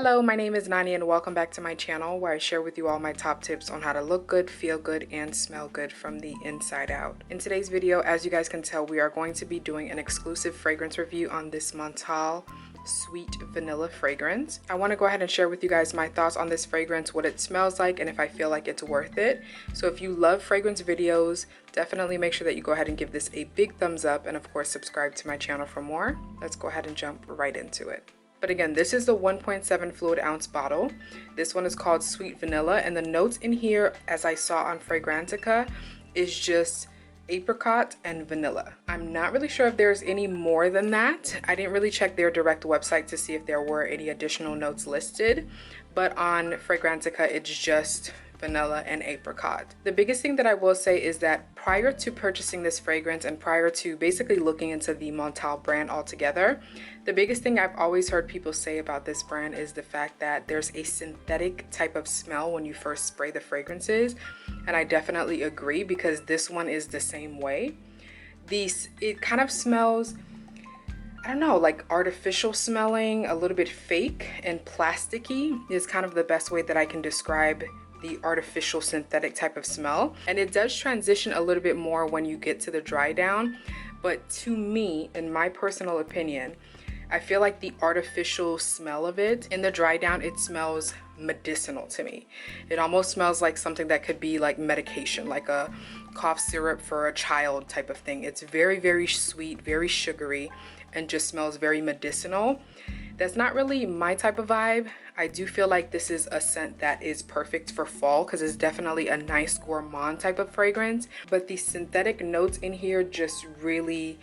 Hello, my name is Nani and welcome back to my channel where I share with you all my top tips on how to look good, feel good, and smell good from the inside out. In today's video, as you guys can tell, we are going to be doing an exclusive fragrance review on this Montale Sweet Vanilla fragrance. I want to go ahead and share with you guys my thoughts on this fragrance, what it smells like, and if I feel like it's worth it. So if you love fragrance videos, definitely make sure that you go ahead and give this a big thumbs up and of course subscribe to my channel for more. Let's go ahead and jump right into it. But again, this is the 1.7 fluid ounce bottle. This one is called Sweet Vanilla, and the notes in here, as I saw on Fragrantica, is just apricot and vanilla. I'm not really sure if there's any more than that. I didn't really check their direct website to see if there were any additional notes listed, but on Fragrantica, it's just vanilla and apricot. The biggest thing that I will say is that prior to purchasing this fragrance and prior to basically looking into the Montale brand altogether, the biggest thing I've always heard people say about this brand is the fact that there's a synthetic type of smell when you first spray the fragrances, and I definitely agree because this one is the same way. It kind of smells, I don't know, like artificial smelling, a little bit fake and plasticky is kind of the best way that I can describe the artificial synthetic type of smell. And it does transition a little bit more when you get to the dry down, but to me, in my personal opinion, I feel like the artificial smell of it in the dry down, it smells medicinal to me. It almost smells like something that could be like medication, like a cough syrup for a child type of thing. It's very, very sweet, very sugary, and just smells very medicinal. That's not really my type of vibe. I do feel like this is a scent that is perfect for fall because it's definitely a nice gourmand type of fragrance, but the synthetic notes in here just really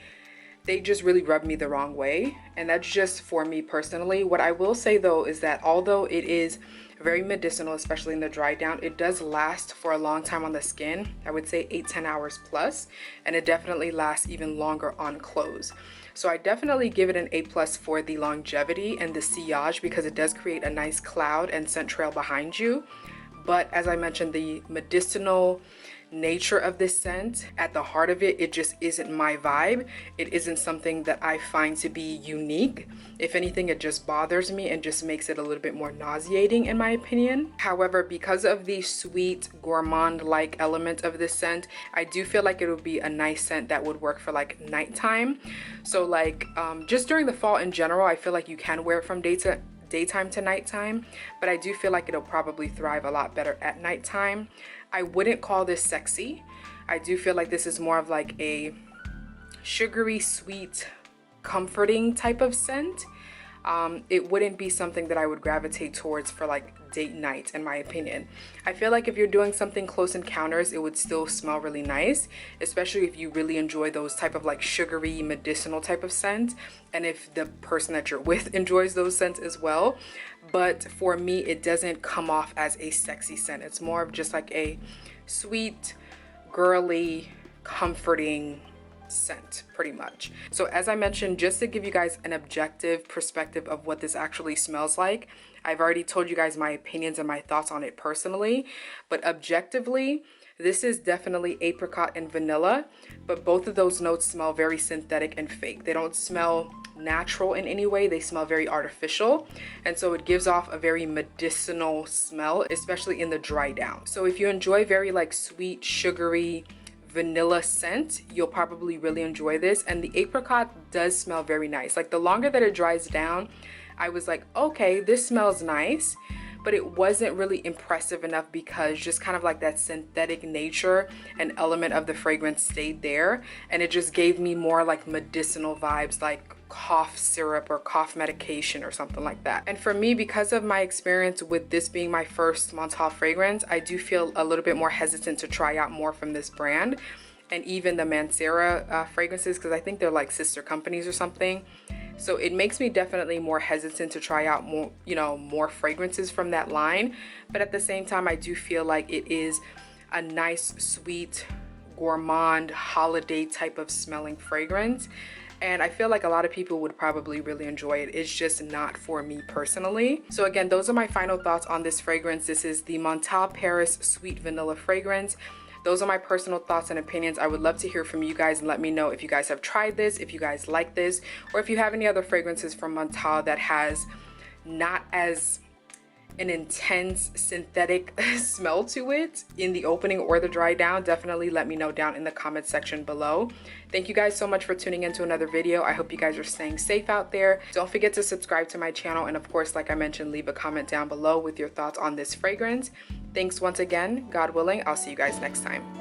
rub me the wrong way, and that's just for me personally. What I will say though is that although it is very medicinal, especially in the dry down, it does last for a long time on the skin. I would say 8-10 hours plus, and it definitely lasts even longer on clothes. So I definitely give it an A+ for the longevity and the sillage because it does create a nice cloud and scent trail behind you. But as I mentioned, the medicinal nature of this scent, at the heart of it, it just isn't my vibe. It isn't something that I find to be unique. If anything, it just bothers me and just makes it a little bit more nauseating in my opinion. However, because of the sweet gourmand-like element of this scent, I do feel like it would be a nice scent that would work for like nighttime. So like just during the fall in general, I feel like you can wear it from daytime to nighttime, but I do feel like it'll probably thrive a lot better at nighttime. I wouldn't call this sexy. I do feel like this is more of like a sugary, sweet, comforting type of scent. It wouldn't be something that I would gravitate towards for like date night, in my opinion. I feel like if you're doing something close encounters, it would still smell really nice, especially if you really enjoy those type of like sugary, medicinal type of scent, and if the person that you're with enjoys those scents as well. But for me, it doesn't come off as a sexy scent. It's more of just like a sweet, girly, comforting scent pretty much. So as I mentioned, just to give you guys an objective perspective of what this actually smells like, I've already told you guys my opinions and my thoughts on it personally, but objectively, this is definitely apricot and vanilla, but both of those notes smell very synthetic and fake. They don't smell natural in any way. They smell very artificial, and so it gives off a very medicinal smell, especially in the dry down. So if you enjoy very like sweet, sugary, vanilla scent, you'll probably really enjoy this. And the apricot does smell very nice. Like the longer that it dries down, I was like, okay, this smells nice, but it wasn't really impressive enough because just kind of like that synthetic nature and element of the fragrance stayed there, and it just gave me more like medicinal vibes, like cough syrup or cough medication or something like that. And for me, because of my experience with this being my first Montale fragrance, I do feel a little bit more hesitant to try out more from this brand, and even the Mancera fragrances, because I think they're like sister companies or something. So it makes me definitely more hesitant to try out more, more fragrances from that line. But at the same time, I do feel like it is a nice, sweet, gourmand, holiday type of smelling fragrance. And I feel like a lot of people would probably really enjoy it. It's just not for me personally. So again, those are my final thoughts on this fragrance. This is the Montale Paris Sweet Vanilla fragrance. Those are my personal thoughts and opinions. I would love to hear from you guys and let me know if you guys have tried this, if you guys like this, or if you have any other fragrances from Montale that has not as an intense synthetic smell to it in the opening or the dry down, definitely let me know down in the comment section below. Thank you guys so much for tuning into another video. I hope you guys are staying safe out there. Don't forget to subscribe to my channel, and of course, like I mentioned, leave a comment down below with your thoughts on this fragrance. Thanks once again. God willing, I'll see you guys next time.